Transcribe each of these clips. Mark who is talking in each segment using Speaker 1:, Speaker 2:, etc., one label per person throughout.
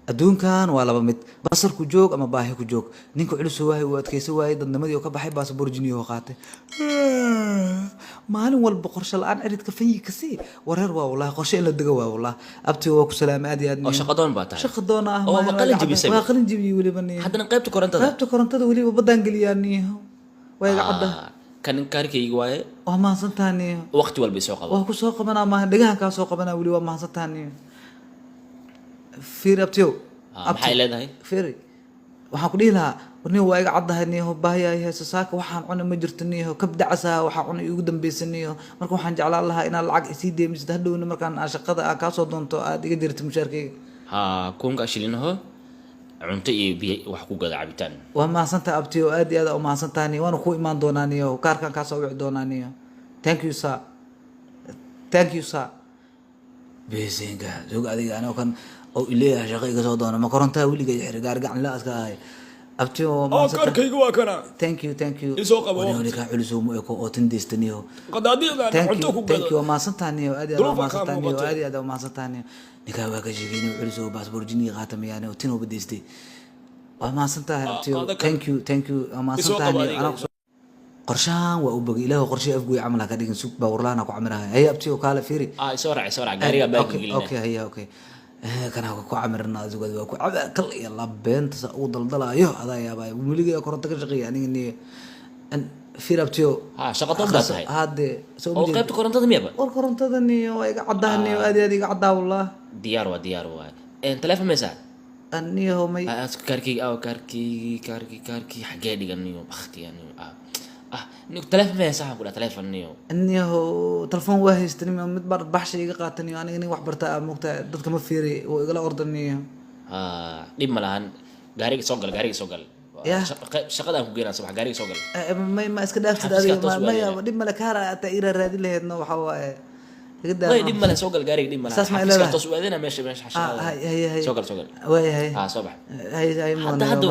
Speaker 1: adduunkan waa laba mid basar ku joog ama baahi ku joog ninka culus waahay uu adkaysan waayay dadnimadii oo ka baxay baasaboor jiniyo oo qaatay maalin walba qorshe la'aan ciridka fanyi ka sii wareer waa wallaahi qorshe in la dego waa wallaahi abti waa ku salaamay aad iyo aad
Speaker 2: oo shaqo doon baa tahay
Speaker 1: shaqo doon ah
Speaker 2: oo qalin jabisay
Speaker 1: waa qalin jabiyay weliba niyo
Speaker 2: haddana qaybta
Speaker 1: korontada weliba baddaan geliyaan niyo waa iga cadda
Speaker 2: kan kaarkayga waaye
Speaker 1: waa mahadsantahay niyo
Speaker 2: waqti walba soo qabo
Speaker 1: waa ku soo qabanaa maaha dhegahan kaa soo qabanaa weli waa mahadsantahay niyo fiir abtiyow
Speaker 2: maxay leedahay
Speaker 1: fiiri waxaan ku dhihi lahaa warniyo waa iga caddahay niyo baahiyaay heeso saaka waxaan cunay ma jirto niyo kabdacasaa waxaa cunay igu dambaysa niyo marka waxaan jeclaan lahaa inaad lacag isii deemisid hadhowna markaan shaqada aa kaasoo doonto aad iga dirto mushaarkayga
Speaker 2: kunka shilinaho cunto iyo biyo wax ku gada cabitaan
Speaker 1: waa mahadsantahay abtiyow aad iyo aad u mahadsantahay niyo waana ku imaan doonaa niyo kaarkan kaasoo wici doonaa niyo thank you sir beesenka zoog adiga anoo kan oo ileeyahay shaqo iga soo doona ma korontaa weliga xir gaar gacan la aska ahay abti oo
Speaker 3: ma karkayga waa kana
Speaker 1: thank you
Speaker 3: isoo qabo
Speaker 1: wani ka xuliso mu eko oo tindeystaniyo
Speaker 3: qadaadiyada cunto ku gada
Speaker 1: thank you ma santaniyo aad iyo aad ma santaniyo ninka waa ka sheegay xuliso passport jini qaatamiyaan oo tino badeystay waa ma santahay abti thank you ma santaniyo ana qorshahan waa u bogay ilaahu qorshe afgoy camal ka dhigin suuq bawrlaana ku camirahay ay abti oo kala fiiri
Speaker 2: soo raac gaariga baagi gelina
Speaker 1: okay kana ku camirna azugad waa ku kal iyo labeenta sa u daldalayo adaa yaabay wiliga koronto ka shaqeeya aniga an fiirabtiyo
Speaker 2: shaqo tahay
Speaker 1: hade
Speaker 2: soo oo qaybta korontada miyaba
Speaker 1: korontada niyo waa iga caddaaniyo aad iga caddaa wallah
Speaker 2: diyaar waa telefoon meesa
Speaker 1: aniyo may
Speaker 2: karki xagee dhiganiyo waqtiganiyo نيو تلفون ما صاحب ولا تلفون نيو
Speaker 1: انيو تلفون واحد يستلم مد بار بحشي يقا قاتني انا اني wax barta moogta dadka ma fiiri oo igala ordaniyo
Speaker 2: dib malahan gaariga soo gal shaqada ku geeyna subax gaariga soo gal
Speaker 1: ma iska dhaaftid adiga ma dib mala kaara ta ira raadi laheedna waxa waaye
Speaker 2: dib mala soo gal gaariga dib mala iska toos waadina meesha shaqada soo gal
Speaker 1: way
Speaker 2: subax
Speaker 1: hay
Speaker 2: hadda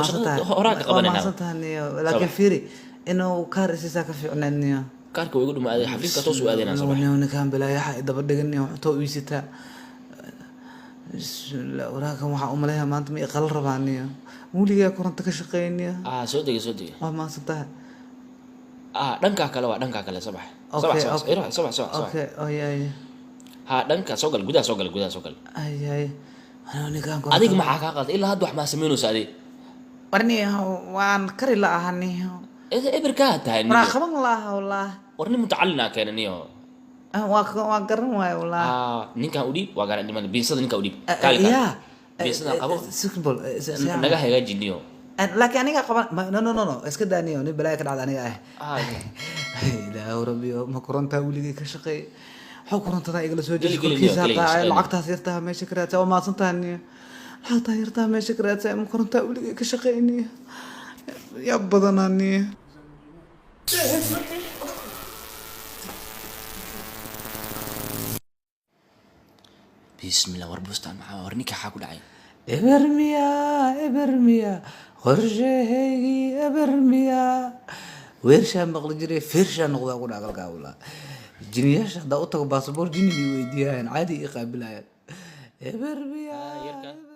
Speaker 2: horaaka qabanayna
Speaker 1: laakiin fiiri إنه كار إساسا كفعنانيا
Speaker 2: كارك ويقول ما أدري حفيظ كتوس وأدينا صباح
Speaker 1: إنه كان بلا يحيى دبر دقني وحطوا ويستا لا وراك وحا أمليها ما أنت مي قل ربانيا مولي يا كورنتك شقينيا
Speaker 2: سودي
Speaker 1: ما صدق
Speaker 2: دنكا كلا صباح صباح
Speaker 1: أوكي أي
Speaker 2: دنكا سوقل جدا سوقل
Speaker 1: أي أنا نكان
Speaker 2: أديك ما حكاك إلا هاد واحد ما سمينه سادي
Speaker 1: ورني وان كري لا هني
Speaker 2: إبركات هاي
Speaker 1: ما خبر الله والله
Speaker 2: ورني متعلنا كان نيو
Speaker 1: واقرن واي والله
Speaker 2: نينكا أودي واقرن دي من بينسد نينكا أودي
Speaker 1: يا
Speaker 2: بينسد قبل
Speaker 1: سكبل
Speaker 2: نجا هيجا جنيو
Speaker 1: لكن أنا قبل نو اسكت دانيو نبلاي كده على لا ربي ما كرنت ولي كشقي حو كرنت أنا إجلس وجهي كل كيسة العقد صيرتها ما شكرتها وما صنتها حتى يرتاح ما شكرتها ما كرنت ولي كشقيني يا بدناني
Speaker 2: بسم الله وربستان معاه ورنيك حاكل عين
Speaker 1: ابرميا خرجي ابرميا ويرشا مقلجري فرشا نقضا قول عقل قاولا جنياش دا اوتو باسبور جيني ويديان عادي يقابلها ابرميا